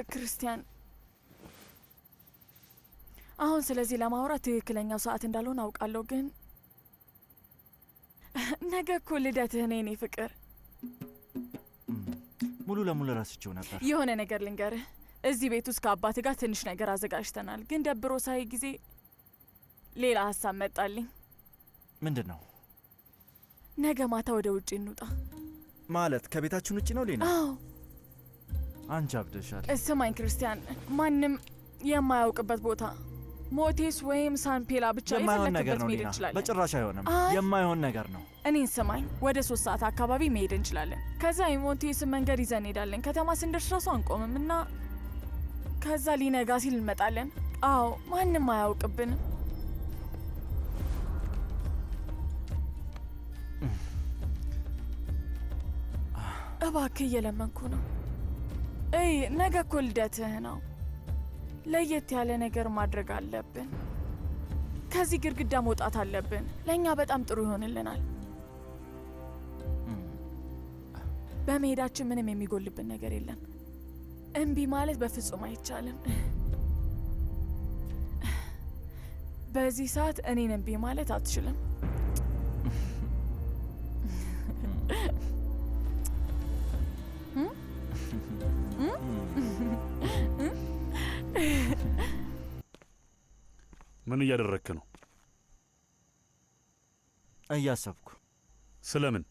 ክርስቲያን አሁን ስለዚህ ለማውራት ትክክለኛው ሰዓት እንዳልሆነ አውቃለሁ፣ ግን ነገ እኮ ልደትህ ነው የኔ ፍቅር። ሙሉ ለሙሉ ረስቼው ነበር። የሆነ ነገር ልንገርህ፣ እዚህ ቤት ውስጥ ከአባትህ ጋር ትንሽ ነገር አዘጋጅተናል፣ ግን ደብሮ ሳይ ጊዜ ሌላ ሀሳብ መጣልኝ። ምንድን ነው? ነገ ማታ ወደ ውጭ እንውጣ። ማለት ከቤታችን ውጭ ነው ሌና? አዎ። አንቺ አብደሻል። ስማኝ ክርስቲያን፣ ማንም የማያውቅበት ቦታ ሞቴስ ወይም ሳንፔላ ብቻ የፈለክበት መሄድ እንችላለን። በጭራሽ አይሆንም። የማይሆን ነገር ነው። እኔን ስማኝ፣ ወደ 3 ሰዓት አካባቢ መሄድ እንችላለን። ከዛ የሞቴስ መንገድ ይዘን እንሄዳለን። ከተማ ስንደርስ ራሱ አንቆምም እና ከዛ ሊነጋ ሲል እንመጣለን። አዎ፣ ማንም አያውቅብንም። እባክህ እየለመንኩ ነው። እይ፣ ነገ እኮ ልደትህ ነው። ለየት ያለ ነገር ማድረግ አለብን። ከዚህ ግድግዳ መውጣት አለብን። ለእኛ በጣም ጥሩ ይሆንልናል። በመሄዳችን ምንም የሚጎልብን ነገር የለም። እምቢ ማለት በፍጹም አይቻልም። በዚህ ሰዓት እኔን እምቢ ማለት አትችልም። ምን እያደረክ ነው? እያሰብኩ። ስለምን?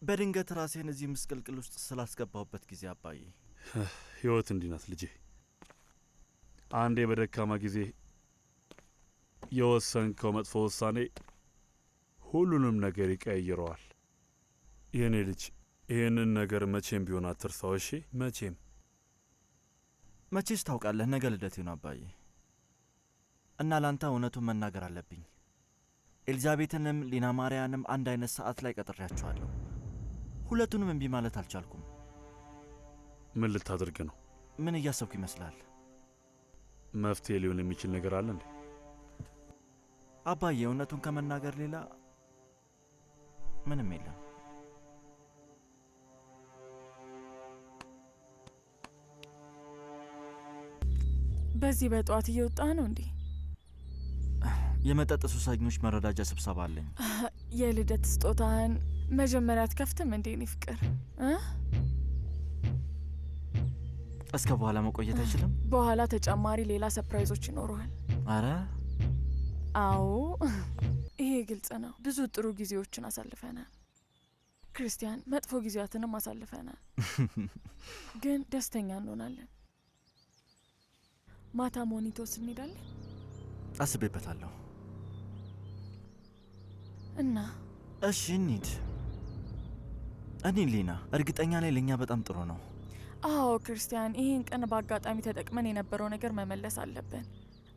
በድንገት ራሴን እዚህ ምስቅልቅል ውስጥ ስላስገባሁበት ጊዜ አባዬ። ህይወት እንዲህ ናት ልጄ። አንዴ በደካማ ጊዜ የወሰንከው መጥፎ ውሳኔ ሁሉንም ነገር ይቀይረዋል። የኔ ልጅ ይህንን ነገር መቼም ቢሆን አትርሳው እሺ? መቼም። መቼስ ታውቃለህ፣ ነገ ልደቴ ነው አባዬ፣ እና ላንተ እውነቱን መናገር አለብኝ። ኤልዛቤትንም ሊና ማርያንም አንድ አይነት ሰዓት ላይ ቀጥሬያቸዋለሁ። ሁለቱንም እምቢ ማለት አልቻልኩም። ምን ልታደርግ ነው? ምን እያሰብኩ ይመስላል? መፍትሄ ሊሆን የሚችል ነገር አለ እንዴ? አባዬ፣ እውነቱን ከመናገር ሌላ ምንም የለም። በዚህ በጠዋት እየወጣ ነው እንዴ? የመጠጥ ሱሰኞች መረዳጃ ስብሰባ አለኝ። የልደት ስጦታን መጀመሪያ አትከፍትም እንዴ? እኔ ፍቅር እስከ በኋላ መቆየት አይችልም? በኋላ ተጨማሪ ሌላ ሰርፕራይዞች ይኖረዋል። አረ አዎ፣ ይሄ ግልጽ ነው። ብዙ ጥሩ ጊዜዎችን አሳልፈናል ክርስቲያን፣ መጥፎ ጊዜያትንም አሳልፈናል። ግን ደስተኛ እንሆናለን። ማታ ሞኒቶስ እንሄዳለን። አስቤበታለሁ። እና እሺ እንሂድ። ሊና፣ እርግጠኛ ላይ ለእኛ በጣም ጥሩ ነው። አዎ ክርስቲያን፣ ይህን ቀን በአጋጣሚ ተጠቅመን የነበረው ነገር መመለስ አለብን።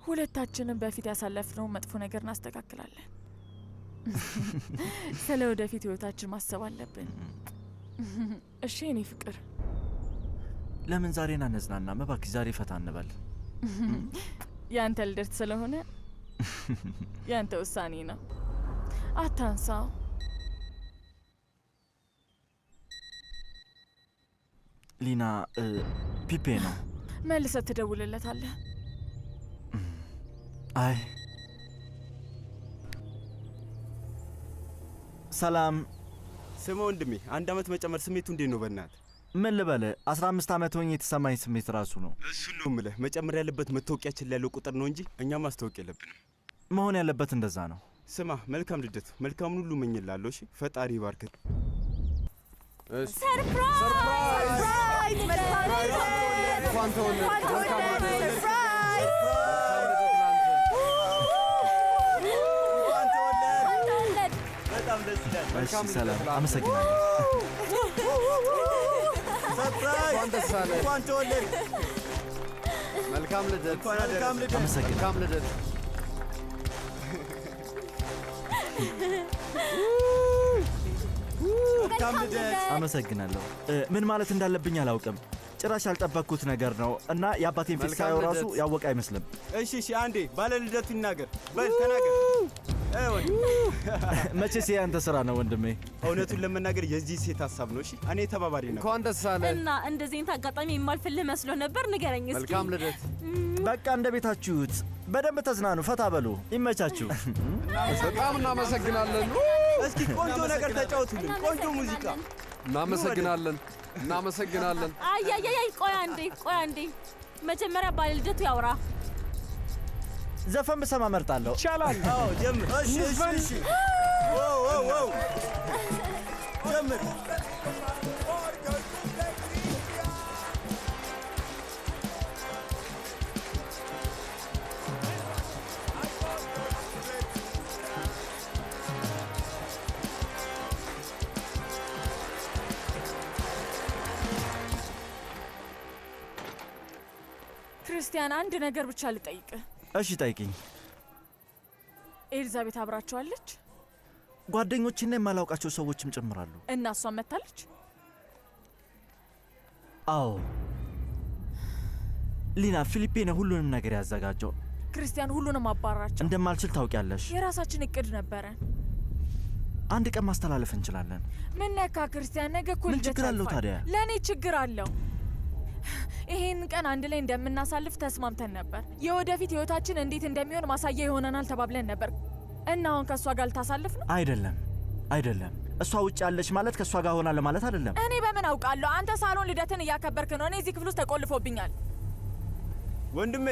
ሁለታችንም በፊት ያሳለፍነው መጥፎ ነገር እናስተካክላለን። ስለ ወደፊት ህይወታችን ማሰብ አለብን። እሺ እኔ ፍቅር፣ ለምን ዛሬን አነዝናናም? እባክሽ ዛሬ ፈታ እንበል። ያንተ ልደት ስለሆነ ያንተ ውሳኔ ነው፣ አታንሳው። ሊና፣ ፒፔ ነው። መልሰህ ትደውልለታለህ። አይ ሰላም። ስማ ወንድሜ፣ 1 ዓመት መጨመር ስሜቱ እንዴት ነው? በእናት ምን ልበለ፣ 15 ዓመት ሆኜ የተሰማኝ ስሜት ራሱ ነው። እሱን ነው የምልህ። መጨመር ያለበት መታወቂያችን ላይ ያለው ቁጥር ነው እንጂ እኛ ማስታወቅ የለብንም። መሆን ያለበት እንደዛ ነው። ስማ፣ መልካም ልደት፣ መልካሙን ሁሉ እመኝልሃለሁ። እሺ፣ ፈጣሪ ይባርክ። ሰርፕራይዝ! ሰርፕራይዝ! መልካም ልደት! ኳንቶን ሰርፕራይዝ! በጣም ደስ ይላል። መልካም ሰላም። አመሰግናለሁ። ሰርፕራይዝ! እንኳን ተወለድክ። መልካም ልደት። መልካም ልደት። አመሰግናለሁ። መልካም ልደት። መልካም ልደት። አመሰግናለሁ። ምን ማለት እንዳለብኝ አላውቅም። ጭራሽ ያልጠበቅኩት ነገር ነው እና የአባቴን ፊት ሳየው ራሱ ያወቀ አይመስልም። እሺ፣ አንዴ ባለ ልደቱ ይናገር። በል ተናገር። መቼስ ያንተ ስራ ነው ወንድሜ። እውነቱን ለመናገር የዚህ ሴት ሀሳብ ነው። እሺ እኔ ተባባሪ ነው። እንኳን ደስ አለ። እና እንደዚህ አይነት አጋጣሚ የማልፈልህ መስሎ ነበር። ንገረኝ እስኪ። መልካም ልደት። በቃ እንደ ቤታችሁት በደንብ ተዝናኑ፣ ፈታ በሉ፣ ይመቻችሁ። በጣም እናመሰግናለን። እስኪ ቆንጆ ነገር ተጫወቱልን፣ ቆንጆ ሙዚቃ። እናመሰግናለን፣ እናመሰግናለን። አይ ቆይ አንዴ መጀመሪያ ባለልደቱ ያውራ። ዘፈን ብሰማ መርጣለሁ። ይቻላል። አዎ ጀምር። እሺ ዋው ጀምር። ክርስቲያን አንድ ነገር ብቻ ልጠይቅህ። እሺ ጠይቂኝ። ኤልዛቤት አብራቸዋለች? ጓደኞችና የማላውቃቸው ሰዎችም ጭምራሉ። እና እሷን መታለች? አዎ ሊና፣ ፊሊፔ ነው ሁሉንም ነገር ያዘጋጀው። ክርስቲያን ሁሉንም አባራቸው። እንደማልችል ታውቂያለሽ። የራሳችን እቅድ ነበረን። አንድ ቀን ማስተላለፍ እንችላለን። ምን ነካ ክርስቲያን? ነገ እኮ ምን ችግር አለው ታዲያ? ለእኔ ችግር አለው። ይሄን ቀን አንድ ላይ እንደምናሳልፍ ተስማምተን ነበር። የወደፊት ህይወታችን እንዴት እንደሚሆን ማሳያ ይሆነናል ተባብለን ነበር። እና አሁን ከእሷ ጋር ልታሳልፍ ነው? አይደለም። እሷ ውጭ ያለች ማለት ከእሷ ጋር ሆናለ ማለት አይደለም። እኔ በምን አውቃለሁ? አንተ ሳሎን ልደትን እያከበርክ ነው። እኔ እዚህ ክፍል ውስጥ ተቆልፎብኛል። ወንድሜ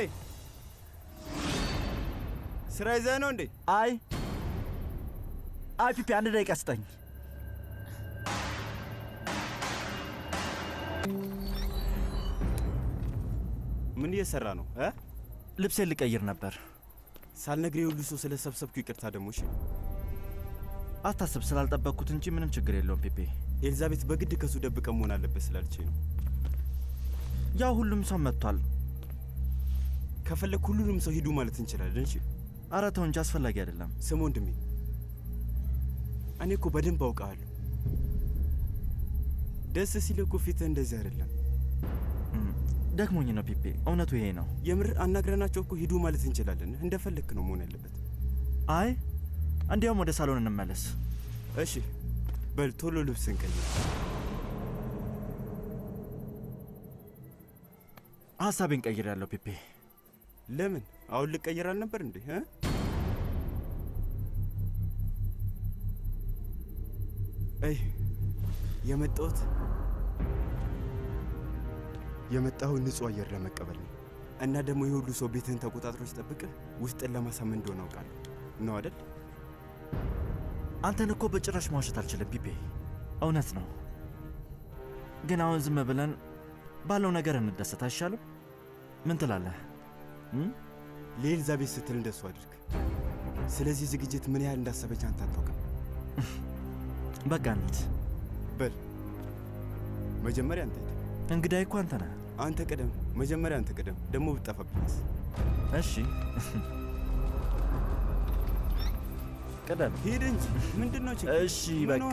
ስራ ይዘህ ነው እንዴ? አይ ፒፒ፣ አንድ ደቂቃ ስጠኝ። ምን እየሰራ ነው? ልብሴን ልቀይር ነበር። ሳልነግርህ ሁሉ ሰው ስለሰብሰብኩ ይቅርታ። ደግሞ እሺ አታስብ፣ ስላልጠበቅኩት እንጂ ምንም ችግር የለውም ፒፒ። ኤልዛቤት በግድ ከሱ ደብቀ መሆን አለበት ስላልችኝ ነው። ያው ሁሉም ሰው መጥቷል። ከፈለግ ሁሉንም ሰው ሂዱ ማለት እንችላለን። እሺ ኧረ ተው እንጂ አስፈላጊ አይደለም። ስም ወንድሜ፣ እኔ እኮ በደንብ አውቃለሁ። ደስ ሲል እኮ ፊትህ እንደዚህ አይደለም። ደክሞኝ ነው ፒፔ፣ እውነቱ ይሄ ነው። የምር አናግረናቸው እኮ ሂዱ ማለት እንችላለን። እንደፈለክ ነው መሆን ያለበት። አይ እንዲያውም ወደ ሳሎን እንመለስ። እሺ በል ቶሎ ልብስ እንቀይር። ሀሳቤን ቀይር ያለው ፒፔ። ለምን? አሁን ልቀይር አልነበር እንዴ? አይ የመጣው ንጹህ አየር ለመቀበል ነው። እና ደግሞ የሁሉ ሰው ቤትህን ተቆጣጥሮ ሲጠብቅህ ውስጥን ለማሳመን እንደሆነ አውቃለሁ። ነው አይደል? አንተን እኮ በጭራሽ ማውሸት አልችልም ፒፔ፣ እውነት ነው። ግን አሁን ዝም ብለን ባለው ነገር እንደሰት አይሻልም? ምን ትላለህ? ለኤልዛቤት ስትል እንደሱ አድርግ። ስለዚህ ዝግጅት ምን ያህል እንዳሰበች አንተ አታውቅም። በቃ እንሂድ። በል መጀመሪያ አንተ ሂድ። እንግዳይ እኮ አንተ ነህ። አንተ ቅደም። መጀመሪያ አንተ ቅደም። ደግሞ ብትጠፋብኝስ? እሺ ቅደም። ሂድ እንጂ ምንድነው ችግር? እሺ በቃ